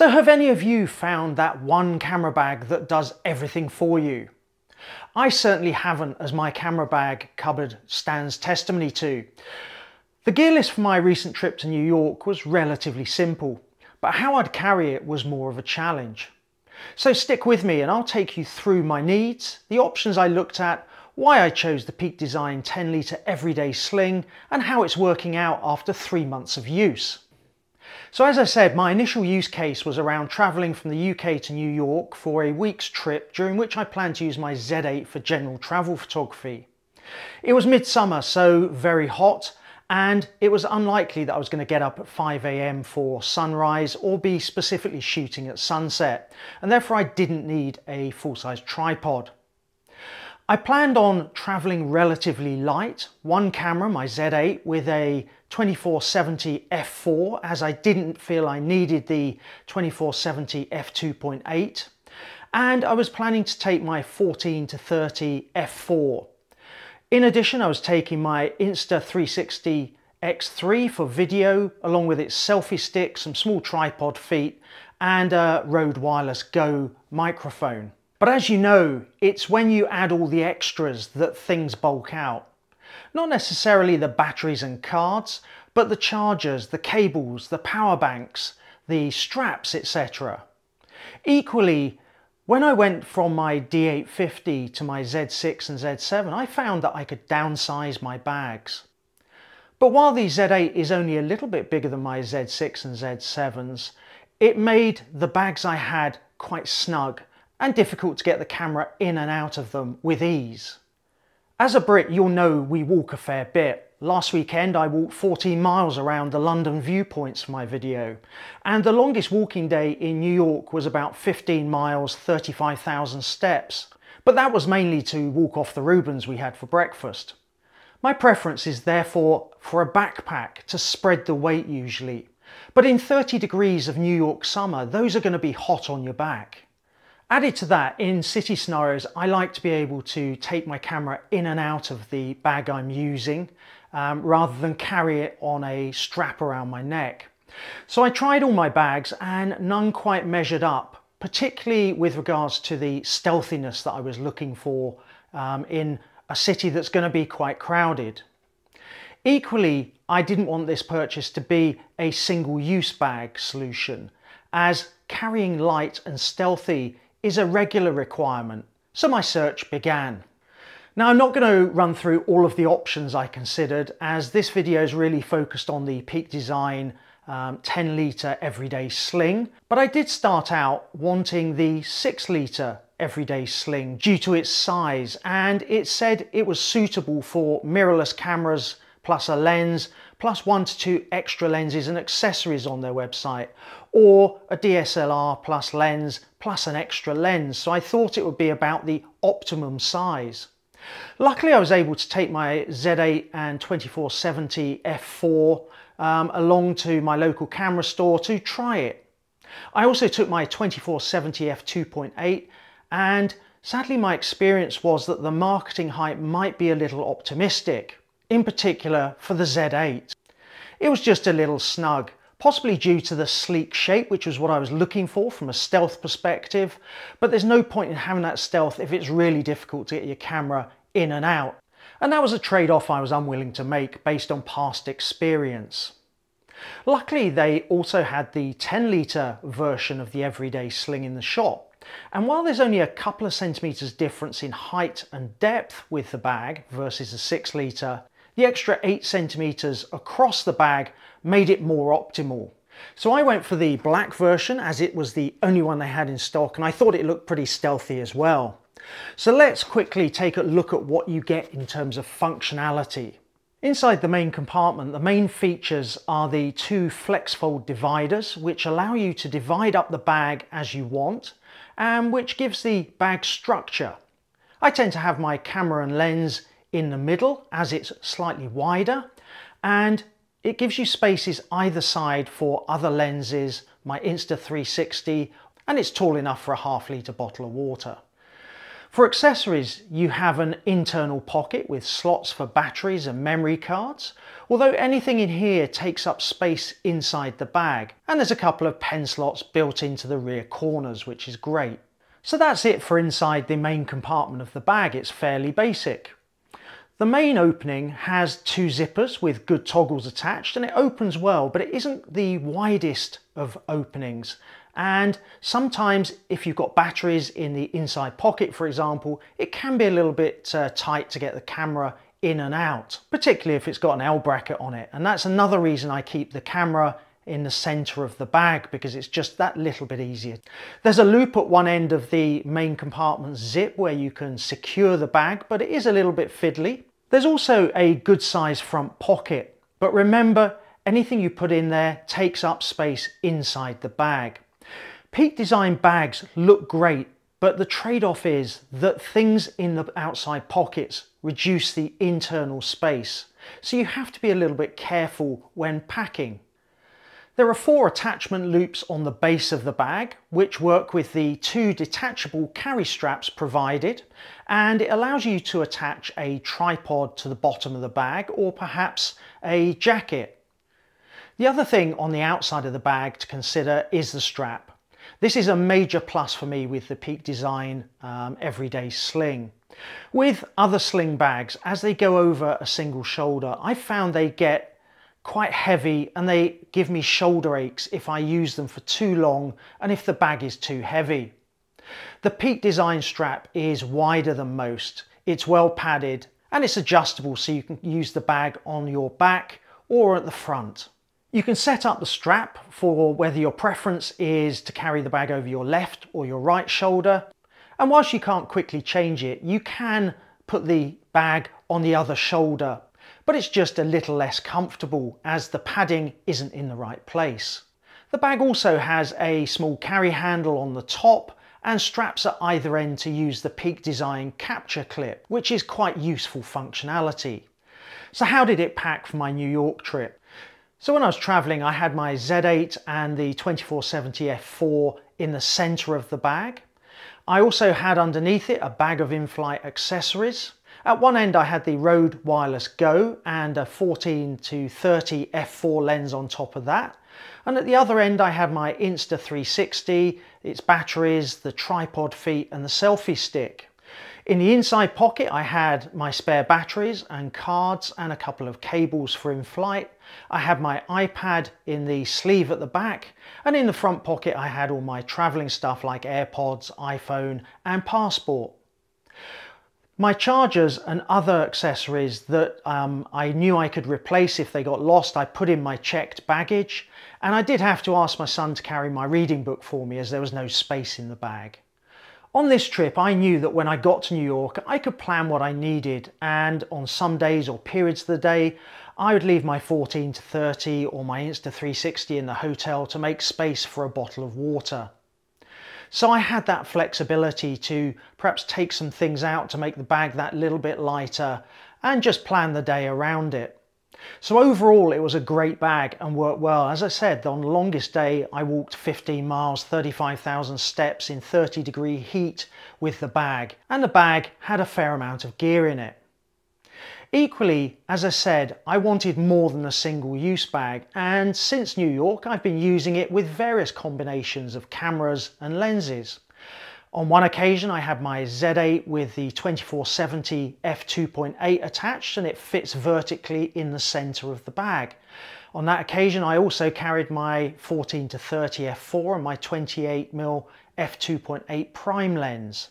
So have any of you found that one camera bag that does everything for you? I certainly haven't, as my camera bag cupboard stands testimony to. The gear list for my recent trip to New York was relatively simple, but how I'd carry it was more of a challenge. So stick with me and I'll take you through my needs, the options I looked at, why I chose the Peak Design 10-litre Everyday Sling, and how it's working out after 3 months of use. So as I said, my initial use case was around travelling from the UK to New York for a week's trip, during which I planned to use my Z8 for general travel photography. It was midsummer, so very hot, and it was unlikely that I was going to get up at 5 AM for sunrise or be specifically shooting at sunset, and therefore I didn't need a full-size tripod. I planned on travelling relatively light, one camera, my Z8, with a 24-70 f4, as I didn't feel I needed the 24-70 f2.8, and I was planning to take my 14-30 f4. In addition, I was taking my Insta360 X3 for video, along with its selfie stick, some small tripod feet, and a Rode Wireless Go microphone. But as you know, it's when you add all the extras that things bulk out. Not necessarily the batteries and cards, but the chargers, the cables, the power banks, the straps, etc. Equally, when I went from my D850 to my Z6 and Z7, I found that I could downsize my bags. But while the Z8 is only a little bit bigger than my Z6 and Z7s, it made the bags I had quite snug and difficult to get the camera in and out of them with ease. As a Brit, you'll know we walk a fair bit. Last weekend I walked 14 miles around the London viewpoints for my video, and the longest walking day in New York was about 15 miles, 35,000 steps. But that was mainly to walk off the Reubens we had for breakfast. My preference is therefore for a backpack to spread the weight usually, but in 30 degrees of New York summer, those are going to be hot on your back. Added to that, in city scenarios, I like to be able to take my camera in and out of the bag I'm using, rather than carry it on a strap around my neck. So I tried all my bags and none quite measured up, particularly with regards to the stealthiness that I was looking for in a city that's going to be quite crowded. Equally, I didn't want this purchase to be a single-use bag solution, as carrying light and stealthy is a regular requirement, so my search began. Now, I'm not going to run through all of the options I considered, as this video is really focused on the Peak Design 10-litre Everyday Sling, but I did start out wanting the 6-litre Everyday Sling due to its size, and it said it was suitable for mirrorless cameras plus a lens, plus 1 to 2 extra lenses and accessories on their website, or a DSLR plus lens plus an extra lens. So I thought it would be about the optimum size. Luckily, I was able to take my Z8 and 24-70 f4 along to my local camera store to try it. I also took my 24-70 f2.8, and sadly my experience was that the marketing hype might be a little optimistic, in particular for the Z8. It was just a little snug, possibly due to the sleek shape, which was what I was looking for from a stealth perspective, but there's no point in having that stealth if it's really difficult to get your camera in and out. And that was a trade-off I was unwilling to make based on past experience. Luckily, they also had the 10-litre version of the Everyday Sling in the shop. And while there's only a couple of centimetres difference in height and depth with the bag versus a 6-litre, the extra 8 centimetres across the bag made it more optimal. So I went for the black version, as it was the only one they had in stock, and I thought it looked pretty stealthy as well. So let's quickly take a look at what you get in terms of functionality. Inside the main compartment, the main features are the 2 flex fold dividers, which allow you to divide up the bag as you want, and which gives the bag structure. I tend to have my camera and lens in the middle, as it's slightly wider, and it gives you spaces either side for other lenses, my Insta360, and it's tall enough for a half-litre bottle of water. For accessories, you have an internal pocket with slots for batteries and memory cards, although anything in here takes up space inside the bag, and there's a couple of pen slots built into the rear corners, which is great. So that's it for inside the main compartment of the bag. It's fairly basic. The main opening has two zippers with good toggles attached, and it opens well, but it isn't the widest of openings. And sometimes if you've got batteries in the inside pocket, for example, it can be a little bit tight to get the camera in and out, particularly if it's got an L bracket on it. And that's another reason I keep the camera in the center of the bag, because it's just that little bit easier. There's a loop at one end of the main compartment zip where you can secure the bag, but it is a little bit fiddly. There's also a good size front pocket, but remember, anything you put in there takes up space inside the bag. Peak Design bags look great, but the trade-off is that things in the outside pockets reduce the internal space, so you have to be a little bit careful when packing. There are 4 attachment loops on the base of the bag, which work with the 2 detachable carry straps provided, and it allows you to attach a tripod to the bottom of the bag, or perhaps a jacket. The other thing on the outside of the bag to consider is the strap. This is a major plus for me with the Peak Design Everyday Sling. With other sling bags, as they go over a single shoulder, I've found they get quite heavy and they give me shoulder aches if I use them for too long and if the bag is too heavy. The Peak Design strap is wider than most, it's well padded, and it's adjustable so you can use the bag on your back or at the front. You can set up the strap for whether your preference is to carry the bag over your left or your right shoulder, and whilst you can't quickly change it, you can put the bag on the other shoulder, but it's just a little less comfortable as the padding isn't in the right place. The bag also has a small carry handle on the top and straps at either end to use the Peak Design capture clip, which is quite useful functionality. So how did it pack for my New York trip? So when I was traveling, I had my Z8 and the 2470 f4 in the center of the bag. I also had underneath it a bag of in-flight accessories. At one end I had the Rode Wireless Go and a 14 to 30 f4 lens on top of that. And at the other end I had my Insta360, its batteries, the tripod feet and the selfie stick. In the inside pocket I had my spare batteries and cards and a couple of cables for in-flight. I had my iPad in the sleeve at the back, and in the front pocket I had all my travelling stuff like AirPods, iPhone and passport. My chargers and other accessories that I knew I could replace if they got lost, I put in my checked baggage, and I did have to ask my son to carry my reading book for me as there was no space in the bag. On this trip I knew that when I got to New York I could plan what I needed, and on some days or periods of the day I would leave my 14 to 30 or my Insta360 in the hotel to make space for a bottle of water. So I had that flexibility to perhaps take some things out to make the bag that little bit lighter and just plan the day around it. So overall it was a great bag and worked well. As I said, on the longest day I walked 15 miles, 35,000 steps in 30-degree heat with the bag, and the bag had a fair amount of gear in it. Equally, as I said, I wanted more than a single-use bag, and since New York I've been using it with various combinations of cameras and lenses. On one occasion I had my Z8 with the 2470 f2.8 attached, and it fits vertically in the center of the bag. On that occasion I also carried my 14 to 30 f4 and my 28mm f2.8 prime lens.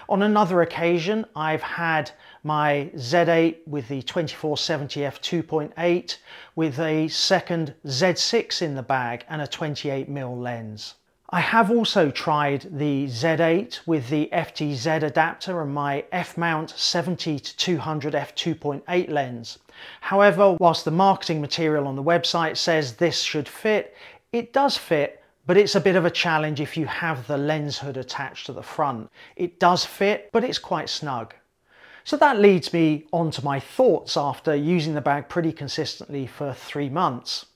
On another occasion I've had my Z8 with the 2470 f2.8 with a second Z6 in the bag and a 28mm lens. I have also tried the Z8 with the FTZ adapter and my f-mount 70 to 200 f2.8 lens. However, whilst the marketing material on the website says this should fit, it does fit, but it's a bit of a challenge if you have the lens hood attached to the front. It does fit, but it's quite snug. So that leads me on to my thoughts after using the bag pretty consistently for 3 months.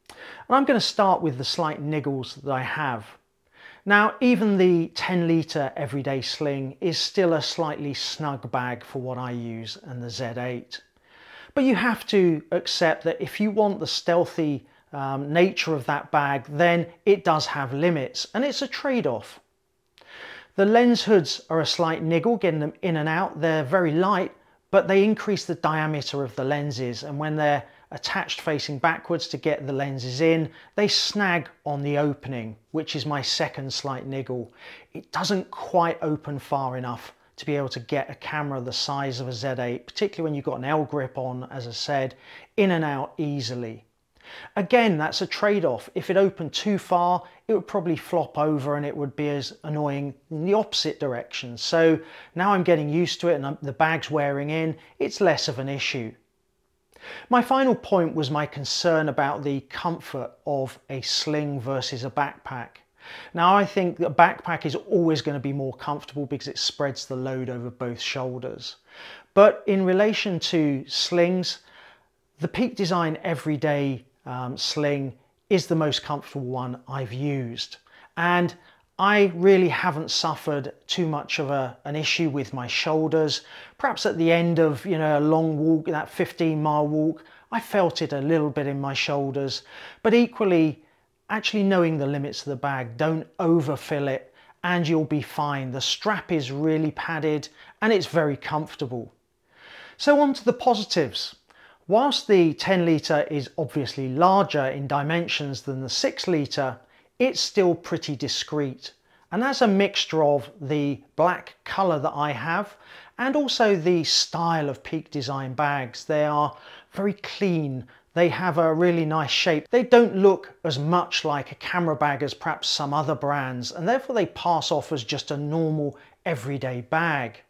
And I'm going to start with the slight niggles that I have. Now, even the 10-litre Everyday Sling is still a slightly snug bag for what I use and the Z8. But you have to accept that if you want the stealthy nature of that bag, then it does have limits, and it's a trade-off. The lens hoods are a slight niggle getting them in and out. They're very light, but they increase the diameter of the lenses, and when they're attached facing backwards to get the lenses in, they snag on the opening, which is my second slight niggle. It doesn't quite open far enough to be able to get a camera the size of a Z8, particularly when you've got an L grip on, as I said, in and out easily. Again, that's a trade-off. If it opened too far, it would probably flop over and it would be as annoying in the opposite direction. So now I'm getting used to it and the bag's wearing in, it's less of an issue. My final point was my concern about the comfort of a sling versus a backpack. Now, I think that a backpack is always going to be more comfortable because it spreads the load over both shoulders. But in relation to slings, the Peak Design Everyday Sling is the most comfortable one I've used, and I really haven't suffered too much of an issue with my shoulders. Perhaps at the end of a long walk, that 15-mile walk, I felt it a little bit in my shoulders, but equally, actually knowing the limits of the bag, don't overfill it and you'll be fine. The strap is really padded and it's very comfortable. So on to the positives. Whilst the 10-litre is obviously larger in dimensions than the 6-litre, it's still pretty discreet. And that's a mixture of the black colour that I have and also the style of Peak Design bags. They are very clean. They have a really nice shape. They don't look as much like a camera bag as perhaps some other brands, and therefore they pass off as just a normal everyday bag.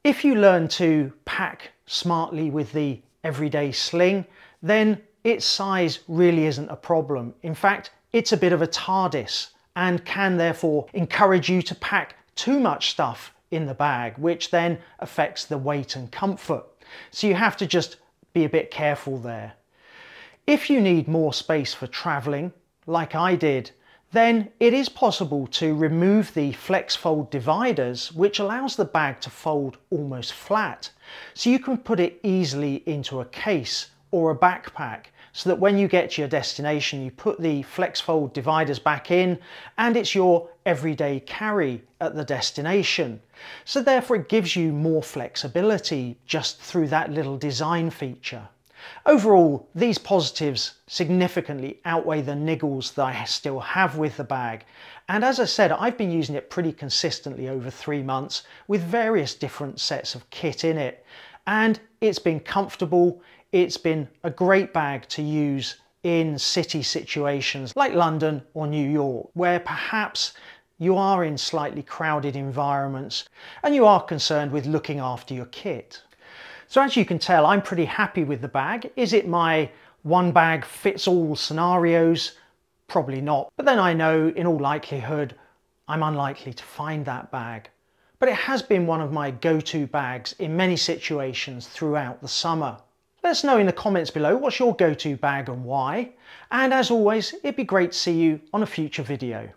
If you learn to pack smartly with the Everyday Sling, then its size really isn't a problem. In fact, it's a bit of a TARDIS and can therefore encourage you to pack too much stuff in the bag, which then affects the weight and comfort. So you have to just be a bit careful there. If you need more space for traveling, like I did, then it is possible to remove the flex fold dividers, which allows the bag to fold almost flat. So you can put it easily into a case or a backpack, so that when you get to your destination, you put the flex fold dividers back in and it's your everyday carry at the destination. So therefore it gives you more flexibility just through that little design feature. Overall, these positives significantly outweigh the niggles that I still have with the bag. And as I said, I've been using it pretty consistently over 3 months with various different sets of kit in it. And it's been comfortable. It's been a great bag to use in city situations like London or New York, where perhaps you are in slightly crowded environments and you are concerned with looking after your kit. So as you can tell, I'm pretty happy with the bag. Is it my one bag fits all scenarios? Probably not. But then I know in all likelihood, I'm unlikely to find that bag. But it has been one of my go-to bags in many situations throughout the summer. Let us know in the comments below what's your go-to bag and why. And as always, it'd be great to see you on a future video.